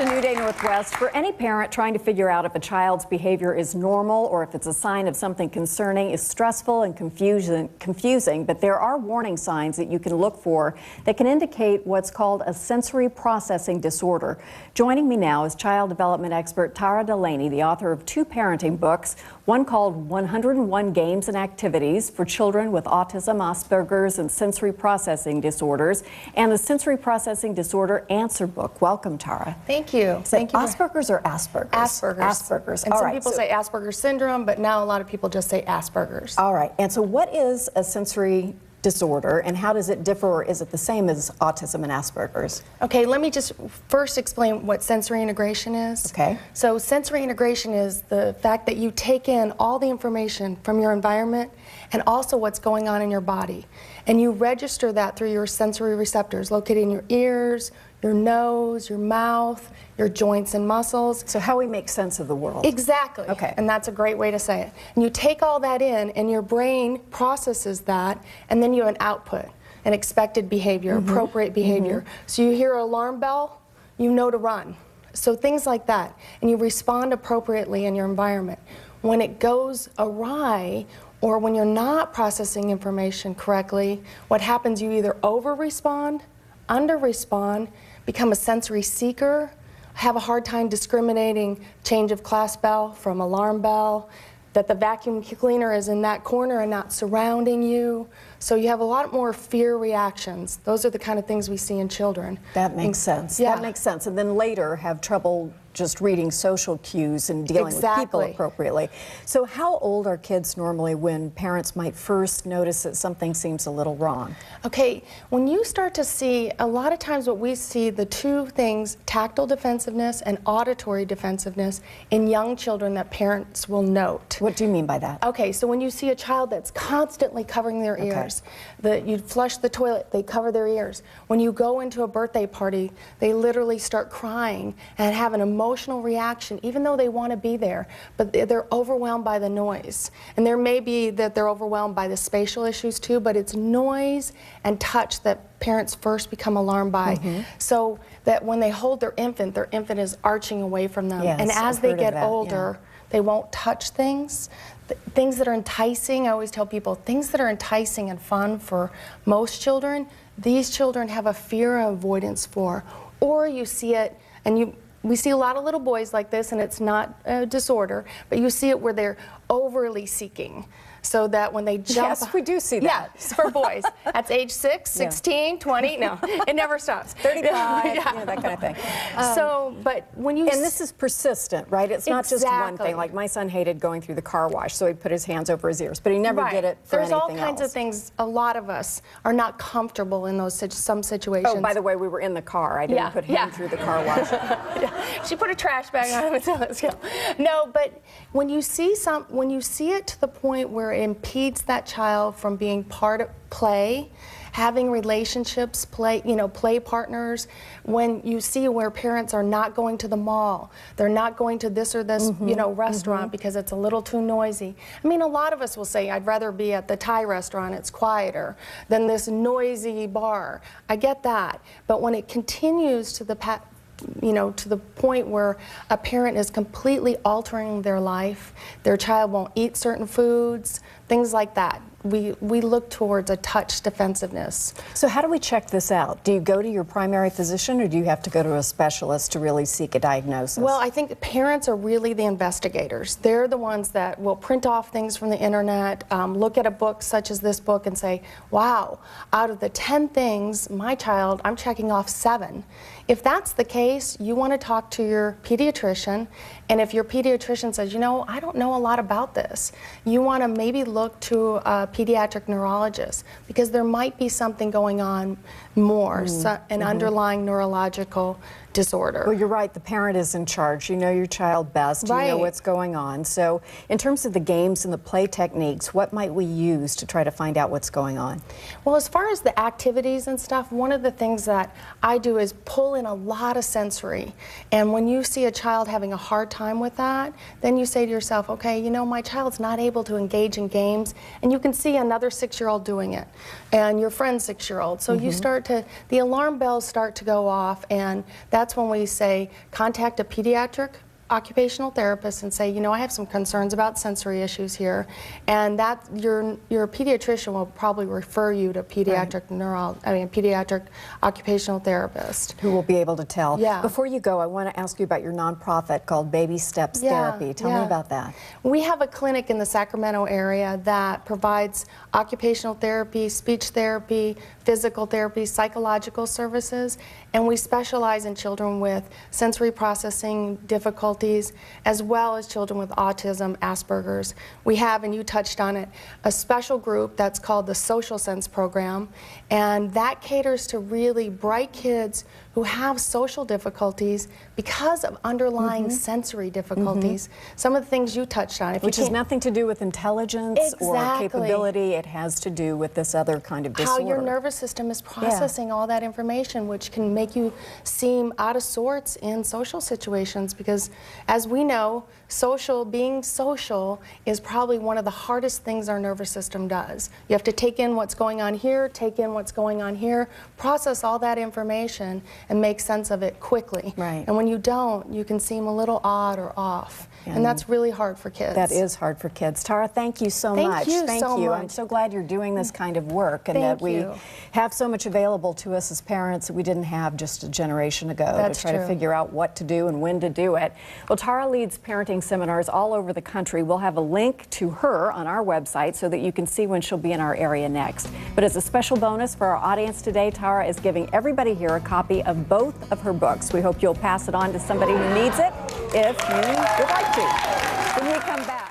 to New Day Northwest. For any parent trying to figure out if a child's behavior is normal or if it's a sign of something concerning is stressful and confusing, but there are warning signs that you can look for that can indicate what's called a sensory processing disorder. Joining me now is child development expert Tara Delaney, the author of 2 parenting books, one called 101 Games and Activities for Children with Autism, Asperger's, and Sensory Processing Disorders, and the Sensory Processing Disorder Answer Book. Welcome, Tara. Thank you. Thank you. Asperger's or Asperger's? Asperger's. Asperger's. And some people say Asperger's syndrome, but now a lot of people just say Asperger's. All right. And so what is a sensory disorder and how does it differ, or is it the same as autism and Asperger's? Okay, let me just first explain what sensory integration is. Okay. So sensory integration is the fact that you take in all the information from your environment and also what's going on in your body. And you register that through your sensory receptors located in your ears, your nose, your mouth, your joints and muscles. So how we make sense of the world. Exactly. Okay. And that's a great way to say it. And you take all that in and your brain processes that, and then you have an output, an expected behavior, appropriate behavior. So you hear an alarm bell, you know to run. So things like that. And you respond appropriately in your environment. When it goes awry, or when you're not processing information correctly, what happens, you either over-respond, under-respond, become a sensory seeker, have a hard time discriminating change of class bell from alarm bell, that the vacuum cleaner is in that corner and not surrounding you. So you have a lot more fear reactions. Those are the kind of things we see in children. That makes sense. Yeah. That makes sense. And then later have trouble just reading social cues and dealing with people appropriately. So how old are kids normally when parents might first notice that something seems a little wrong? Okay, when you start to see, a lot of times what we see, the 2 things, tactile defensiveness and auditory defensiveness in young children that parents will note. What do you mean by that? Okay, so when you see a child that's constantly covering their ears, you flush the toilet, they cover their ears. When you go into a birthday party, they literally start crying and have an emotional reaction, even though they want to be there, but they're overwhelmed by the noise. And there may be that they're overwhelmed by the spatial issues too, but it's noise and touch that parents first become alarmed by. So that when they hold their infant is arching away from them. Yes, and as I've they heard of get that, older, they won't touch things. Things that are enticing, I always tell people, things that are enticing and fun for most children, these children have a fear and avoidance for. Or you see it, and we see a lot of little boys like this, and it's not a disorder, but you see it where they're overly seeking. So that when they jump... Yes, we do see that. Yeah, for boys. That's age 6, 16, 20, no, it never stops. 35, yeah, that kind of thing. But when you... And this is persistent, right? It's not just one thing. Like my son hated going through the car wash, so he put his hands over his ears, but he never did it for anything else. There's all kinds of things. A lot of us are not comfortable in those some situations. Oh, by the way, we were in the car. I didn't put him through the car wash. She put a trash bag on him and said, let's go. No, but when you see it to the point where it impedes that child from being part of play, having relationships, play partners, when you see where parents are not going to the mall, they're not going to this or this, restaurant because it's a little too noisy. I mean, a lot of us will say, I'd rather be at the Thai restaurant, it's quieter, than this noisy bar. I get that. But when it continues to the to the point where a parent is completely altering their life, their child won't eat certain foods, things like that. We look towards a touch defensiveness. So how do we check this out? Do you go to your primary physician, or do you have to go to a specialist to really seek a diagnosis? Well, I think parents are really the investigators. They're the ones that will print off things from the internet, look at a book such as this book and say, wow, out of the 10 things, my child, I'm checking off 7. If that's the case, you want to talk to your pediatrician, and if your pediatrician says, I don't know a lot about this, you want to maybe look to a pediatric neurologist, because there might be something going on more, an underlying neurological disorder. Well, you're right. The parent is in charge. You know your child best. You know what's going on. So in terms of the games and the play techniques, what might we use to try to find out what's going on? Well, as far as the activities and stuff, one of the things that I do is pull in a lot of sensory. And when you see a child having a hard time with that, then you say to yourself, okay, my child's not able to engage in games, and you can see another 6-year-old doing it, and your friend's 6-year-old. So you start to, the alarm bells start to go off, and that that's when we say contact a pediatric occupational therapist and say, you know, I have some concerns about sensory issues here, and that your pediatrician will probably refer you to pediatric pediatric occupational therapist who will be able to tell. Yeah. Before you go, I want to ask you about your nonprofit called Baby Steps Therapy. Tell me about that. We have a clinic in the Sacramento area that provides occupational therapy, speech therapy, physical therapy, psychological services, and we specialize in children with sensory processing difficulties as well as children with autism, Asperger's. We have, and you touched on it, a special group that's called the Social Sense Program, and that caters to really bright kids who have social difficulties because of underlying sensory difficulties. Some of the things you touched on. Which has nothing to do with intelligence or capability. It has to do with this other kind of disorder. How your nervous system is processing all that information, which can make you seem out of sorts in social situations, because as we know, being social is probably one of the hardest things our nervous system does. You have to take in what's going on here, take in what's going on here, process all that information, and make sense of it quickly. Right. And when you don't, you can seem a little odd or off. And that's really hard for kids. That is hard for kids. Tara, thank you so much. Thank you. I'm so glad you're doing this kind of work, and that we have so much available to us as parents that we didn't have just a generation ago to try to figure out what to do and when to do it. Well, Tara leads parenting seminars all over the country. We'll have a link to her on our website so that you can see when she'll be in our area next. But as a special bonus for our audience today, Tara is giving everybody here a copy of both of her books. We hope you'll pass it on to somebody who needs it if you would like to. When we come back.